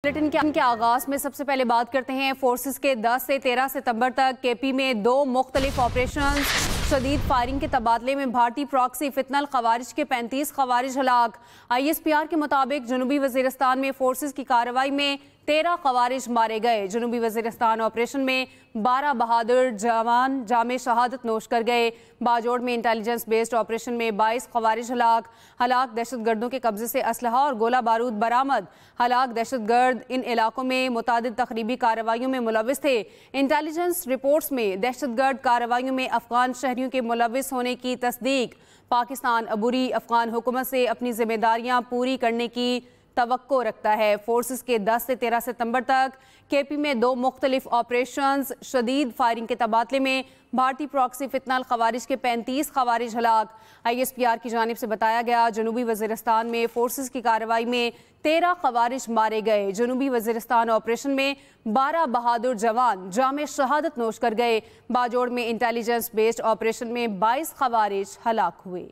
Bulletin के आगाज में सबसे पहले बात करते हैं फोर्सेस के 10 से 13 सितंबर तक केपी में 2 मुख्तलिफ ऑपरेशन, शदीद फायरिंग के तबादले में भारतीय प्रॉक्सी फितनल खवारिज के 35 खवारिज हलाक। ISPR के मुताबिक जनूबी वजीरिस्तान में फोर्सेस की कार्रवाई में 13 खवारिज मारे गए। जनूबी वजीरिस्तान ऑपरेशन में 12 बहादुर जवान जामे शहादत नोश कर गए। बाजोड़ में इंटेलिजेंस बेस्ड ऑपरेशन में 22 खवारिज हलाक। दहशतगर्दों के कब्जे से असलहा और गोला बारूद बरामद। हलाक दहशतगर्द इन इलाकों में मुतादिद तखरीबी कार्रवाइयों में मुलविस थे। इंटेलिजेंस रिपोर्ट्स में दहशतगर्द कार्रवाइयों में अफगान शहरियों के मुलविस होने की तस्दीक। पाकिस्तान अबूरी अफगान हुकूमत से अपनी जिम्मेदारियां पूरी करने की तवक्को रखता है। फोर्सेस के 10 से 13 सितंबर तक केपी में 2 मुख्तलिफ ऑपरेशंस, शदीद फायरिंग के तबादले में भारतीय प्रॉक्सी फितनल खवारिज के 35 खवारिज हलाक। ISPR की जानिब से बताया गया, जनूबी वजीरिस्तान में फोर्सेस की कार्रवाई में 13 खवारिज मारे गए। जनूबी वजीरिस्तान ऑपरेशन में 12 बहादुर जवान जामे शहादत नोश कर गए। बाजोड़ में इंटेलिजेंस बेस्ड ऑपरेशन में 22 खवारिज हलाक हुए।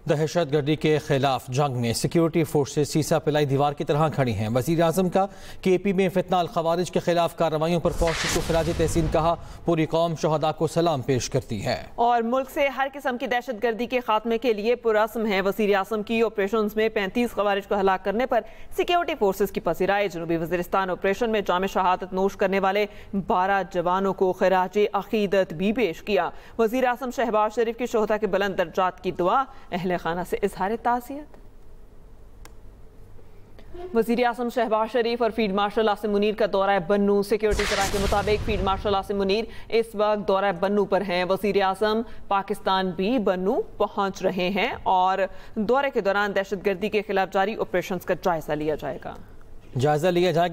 दहशतगर्दी के खिलाफ जंग में सिक्योरिटी फोर्सेज सीसा पिलाई दीवार की तरह खड़ी हैं। वज़ीर आज़म का केपी में फितनाल खवारिज के खिलाफ कार्रवाइयों पर फौज को खिराज तहसीन कहा। पूरी कौम शहदा को सलाम पेश करती है और मुल्क से हर किस्म की दहशतगर्दी के खात्मे के लिए पुरअज़्म है। वज़ीर आज़म की ऑपरेशन में 35 खवारिज को हलाक करने पर सिक्योरिटी फोर्सेज की पसीराए। जनूबी वज़ीरिस्तान ऑपरेशन में जामे शहादत नोश करने वाले 12 जवानों को खिराज अकीदत भी पेश किया। वज़ीर आज़म शहबाज शरीफ की शोहदा के बुलंद दर्जात की दुआ, अहले खाना से इजहार ताज़ियत। वज़ीर आज़म शहबाज शरीफ और फील्ड मार्शल आसिम मुनीर का दौरा बन्नू। सिक्योरिटी सराह के मुताबिक फील्ड मार्शल आसिम मुनीर इस वक्त दौरा बन्नू पर हैं। वज़ीर आज़म पाकिस्तान भी बन्नू पहुंच रहे हैं और दौरे के दौरान दहशतगर्दी के खिलाफ जारी ऑपरेशन का जायजा लिया जाएगा।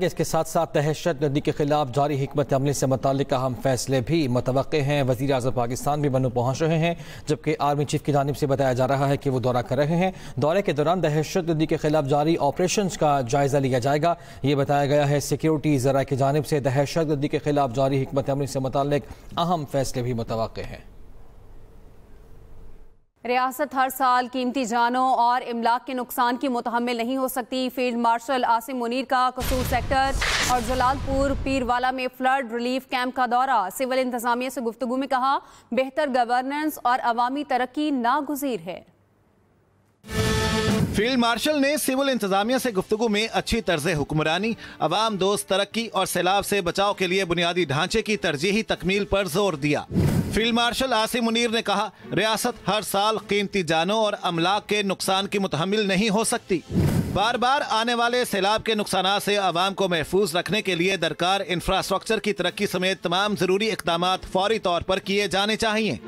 इसके साथ साथ दहशतगर्दी के खिलाफ जारी हिकमत अमली से मुताल्लिक अहम फैसले भी मुतवक्के हैं। वज़ीर आज़म पाकिस्तान भी बन्नू पहुँच रहे हैं, जबकि आर्मी चीफ की जानिब से बताया जा रहा है कि वो दौरा कर रहे हैं। दौरे के दौरान दहशतगर्दी के खिलाफ जारी ऑपरेशन का जायजा लिया जाएगा। ये बताया गया है सिक्योरिटी ज़रा की जानिब से दहशतगर्दी के खिलाफ जारी हिकमत अमली से मुताल्लिक अहम फैसले भी मुतवक्के हैं। रियासत हर साल कीमती जानों और इमलाक के नुकसान की मुतहम्मिल नहीं हो सकती। फील्ड मार्शल आसिम मुनीर का कसूर सेक्टर और जलालपुर पीरवाला में फ्लड रिलीफ कैंप का दौरा। सिविल इंतजामिया से गुफ्तगू में कहा, बेहतर गवर्नेंस और अवामी तरक्की नागुज़ीर है। फील्ड मार्शल ने सिविल इंतजामिया से गुफ्तगू में अच्छी तर्ज हुक्मरानी, अवाम दोस्त तरक्की और सैलाब से बचाव के लिए बुनियादी ढांचे की तरजीही तकमील पर जोर दिया। फील्ड मार्शल आसिम मुनीर ने कहा, रियासत हर साल कीमती जानों और अमलाक के नुकसान की मुतहम्मिल नहीं हो सकती। बार बार आने वाले सैलाब के नुकसान से आवाम को महफूज रखने के लिए दरकार इंफ्रास्ट्रक्चर की तरक्की समेत तमाम जरूरी इक़दामात फौरी तौर पर किए जाने चाहिए।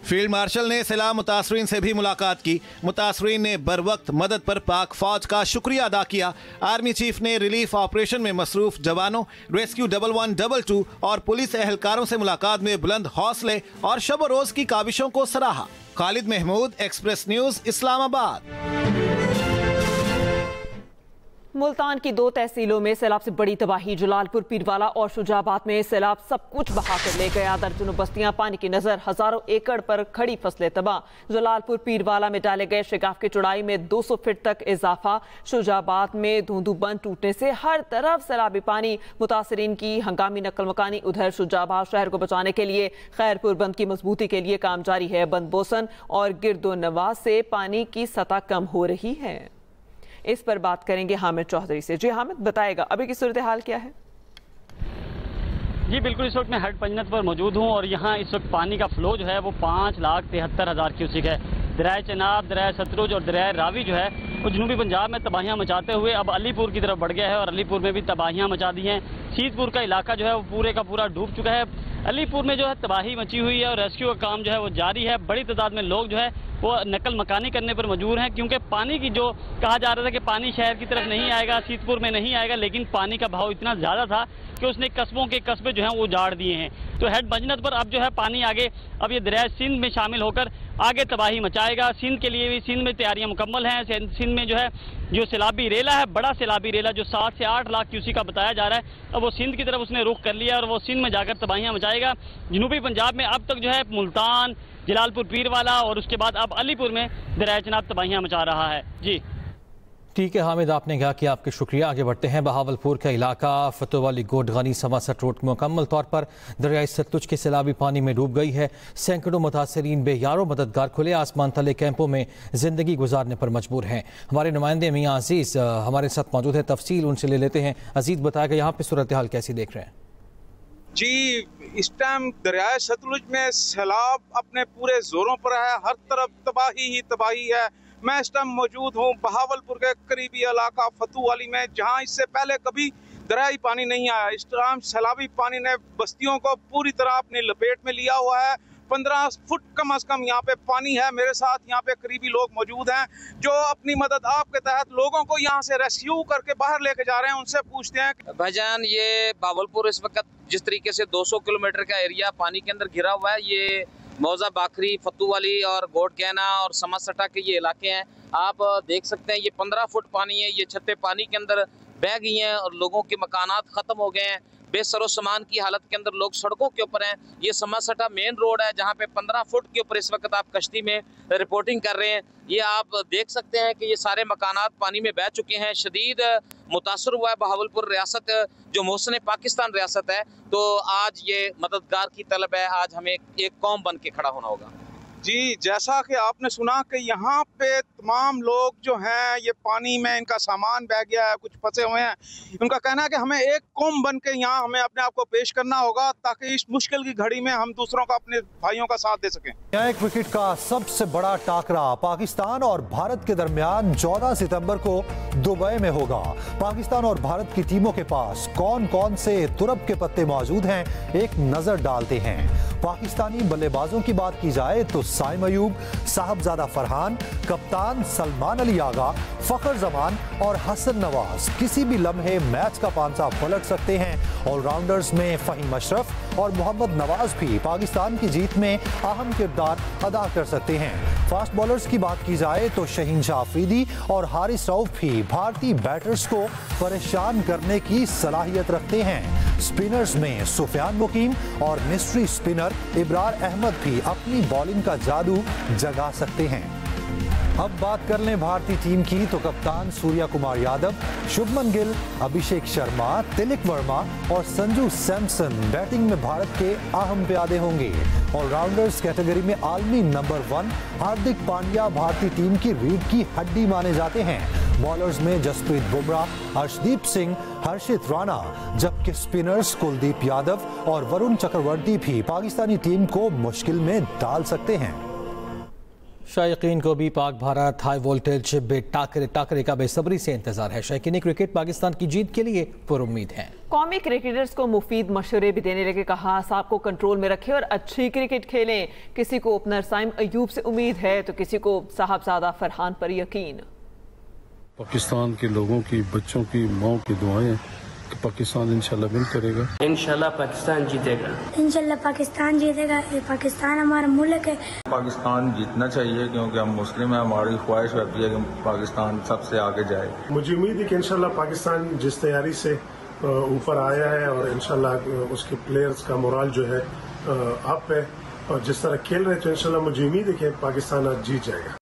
फील्ड मार्शल ने सैलाब मुतासरीन से भी मुलाकात की। मुतासरीन ने बर वक्त मदद पर पाक फौज का शुक्रिया अदा किया। आर्मी चीफ ने रिलीफ ऑपरेशन में मसरूफ जवानों, रेस्क्यू 1112 और पुलिस एहलकारों से मुलाकात में बुलंद हौसले और शब रोज की काविशों को सराहा। Khalid Mahmood, Express News, Islamabad. मुल्तान की 2 तहसीलों में सैलाब से बड़ी तबाही। जलालपुर पीरवाला और शुजाबाद में सैलाब सब कुछ बहा कर ले गया। दर्जनों बस्तियां पानी की नजर, हजारों एकड़ पर खड़ी फसलें तबाह। जलालपुर पीरवाला में डाले गए शिगाफ की चौड़ाई में 200 फीट तक इजाफा। शुजाबाद में धुंधु बंद टूटने से हर तरफ सैलाबी पानी। मुतासरीन की हंगामी नकल मकानी। उधर शुजाबाद शहर को बचाने के लिए खैरपुर बंद की मजबूती के लिए काम जारी है। बंद बोसन और गिरदो नवाज से पानी की सतह कम हो रही है। इस पर बात करेंगे हामिद चौधरी से। जी हामिद, बताएगा अभी की सूरत हाल क्या है? जी बिल्कुल, इस वक्त मैं हेड पंजनत पर मौजूद हूं और यहाँ इस वक्त पानी का फ्लो जो है वो 5,73,000 क्यूसिक है। दरिया चनाब, दरिया सतलुज और दरिया रावी जो है वो जनूबी पंजाब में तबाहियां मचाते हुए अब अलीपुर की तरफ बढ़ गया है और अलीपुर में भी तबाहियां मचा दी हैं। सीतपुर का इलाका जो है वो पूरे का पूरा डूब चुका है। अलीपुर में जो है तबाही मची हुई है और रेस्क्यू का काम जो है वो जारी है। बड़ी तादाद में लोग जो है वो नकल मकानी करने पर मजबूर हैं, क्योंकि पानी की जो कहा जा रहा था कि पानी शहर की तरफ नहीं आएगा, सीतपुर में नहीं आएगा, लेकिन पानी का बहाव इतना ज़्यादा था कि उसने कस्बों के कस्बे जो हैं वो उजाड़ दिए हैं। तो हेड पंजनत पर अब जो है पानी आगे अब ये दरिया सिंध में शामिल होकर आगे तबाही मचाएगा। सिंध के लिए भी सिंध में तैयारियां मुकम्मल हैं। सिंध में जो है जो सैलाबी रेला है, बड़ा सैलाबी रेला जो 7 से 8 लाख क्यूसी का बताया जा रहा है, अब वो सिंध की तरफ उसने रुख कर लिया और वो सिंध में जाकर तबाहियां मचाएगा। जनूबी पंजाब में अब तक जो है मुल्तान, जलालपुर पीरवाला और उसके बाद अब अलीपुर में दरिया चनाब तबाहियां मचा रहा है। जी ठीक है हामिद, आपने कहा कि आपके शुक्रिया। आगे बढ़ते हैं। बहावलपुर का इलाका फतोवाली गोडगानी समासट रोड मुकम्मल तौर पर दरियाई सतलुज के सैलाबी पानी में डूब गई है। सैकड़ों मुतासरीन बेयारो मददगार खुले आसमान तले कैंपों में जिंदगी गुजारने पर मजबूर हैं। हमारे नुमाइंदे मियाँ अजीज हमारे साथ मौजूद है, तफसील उनसे ले लेते हैं। अजीज, बताया यहाँ पे सूरत हाल कैसी देख रहे हैं? जी, इस टाइम दरियाए सतलुज में सैलाब अपने पूरे जोरों पर है, हर तरफ तबाही ही तबाही है। मैं इस टाइम मौजूद हूँ बहावलपुर के करीबी इलाका फतूवाली में, जहाँ इससे पहले कभी दरियाई पानी नहीं आया। इस टाइम सैलाबी पानी ने बस्तियों को पूरी तरह अपनी लपेट में लिया हुआ है। 15 फुट कम से कम यहाँ पे पानी है। मेरे साथ यहाँ पे करीबी लोग मौजूद हैं जो अपनी मदद आपके तहत लोगों को यहाँ से रेस्क्यू करके बाहर लेके जा रहे हैं। उनसे पूछते हैं। भाईजान, ये बहावलपुर इस वक्त जिस तरीके से 200 किलोमीटर का एरिया पानी के अंदर घिरा हुआ है, ये मौजा बाखरी, फतूवाली और गोडगैना और समासटा के ये इलाके हैं। आप देख सकते हैं ये 15 फुट पानी है। ये छतें पानी के अंदर बह गई हैं और लोगों के मकानात ख़त्म हो गए हैं। बेसरो सामान की हालत के अंदर लोग सड़कों के ऊपर हैं। ये समासटा मेन रोड है जहाँ पे 15 फुट के ऊपर इस वक्त आप कश्ती में रिपोर्टिंग कर रहे हैं। ये आप देख सकते हैं कि ये सारे मकानात पानी में बह चुके हैं। शदीद मुतासर हुआ है बहावलपुर रियासत, जो मौसम पाकिस्तान रियासत है। तो आज ये मददगार की तलब है। आज हमें एक कौम बन के खड़ा होना होगा। जी, जैसा कि आपने सुना कि यहाँ पे तमाम लोग जो हैं ये पानी में इनका सामान बह गया है, कुछ फंसे हुए हैं। उनका कहना है कि हमें एक कौम बन के यहाँ हमें अपने आप को पेश करना होगा ताकि इस मुश्किल की घड़ी में हम दूसरों का, अपने भाइयों का साथ दे सकें। एक विकेट का सबसे बड़ा टाकरा पाकिस्तान और भारत के दरमियान 14 सितंबर को दुबई में होगा। पाकिस्तान और भारत की टीमों के पास कौन कौन से तुरब के पत्ते मौजूद हैं, एक नजर डालते हैं। पाकिस्तानी बल्लेबाजों की बात की जाए तो साइम अयूब, साहबजादा फरहान, कप्तान सलमान अली आगा, फखर जमान और हसन नवाज किसी भी लम्हे मैच का पांचा पलट सकते हैं। ऑलराउंडर्स में फहीम अशरफ और मोहम्मद नवाज भी पाकिस्तान की जीत में अहम किरदार अदा कर सकते हैं। फास्ट बॉलर्स की बात की जाए तो शहीन शाह अफरीदी और हारिस रऊफ भी भारतीय बैटर्स को परेशान करने की सलाहियत रखते हैं। स्पिनर्स में सुफियान मुकीम और मिस्ट्री स्पिनर इब्रार अहमद भी अपनी बॉलिंग का जादू जगा सकते हैं। अब बात कर लें भारतीय टीम की तो कप्तान सूर्या कुमार यादव, शुभमन गिल, अभिषेक शर्मा, तिलक वर्मा और संजू सैमसन बैटिंग में भारत के अहम प्यादे होंगे। ऑलराउंडर्स कैटेगरी में आलमी नंबर 1 हार्दिक पांड्या भारतीय टीम की रीढ़ की हड्डी माने जाते हैं। बॉलर्स में जसप्रीत बुमराह, हर्षदीप सिंह, हर्षित राणा, जबकि स्पिनर्स कुलदीप यादव और वरुण चक्रवर्ती भी पाकिस्तानी टीम को मुश्किल में डाल सकते हैं। शायकीन को भी पाक भारत हाई वोल्टेज टाकरे का बेसब्री से इंतजार है। शायकीन क्रिकेट पाकिस्तान की जीत के लिए पुरुम्मीद हैं। कौमी क्रिकेटर्स को मुफीद मशवरे भी देने लगे। कहा साहब को कंट्रोल में रखें और अच्छी क्रिकेट खेलें। किसी को ओपनर साइम अयूब से उम्मीद है तो किसी को साहबजादा फरहान पर यकीन। पाकिस्तान के लोगों की, बच्चों की, माओ की दुआएं कि पाकिस्तान इंशाल्लाह विन करेगा। इंशाल्लाह पाकिस्तान जीतेगा। इंशाल्लाह पाकिस्तान जीतेगा। ये पाकिस्तान हमारा मुल्क है। पाकिस्तान जीतना चाहिए क्योंकि हम मुस्लिम हैं। हमारी ख्वाहिश रहती है कि पाकिस्तान सबसे आगे जाए। मुझे उम्मीद है कि इंशाल्लाह पाकिस्तान जिस तैयारी से ऊपर आया है और इंशाल्लाह उसके प्लेयर्स का मोराल जो है अप है और जिस तरह खेल रहे हैं तो इंशाल्लाह मुझे उम्मीद है कि पाकिस्तान आज जीत जाएगा।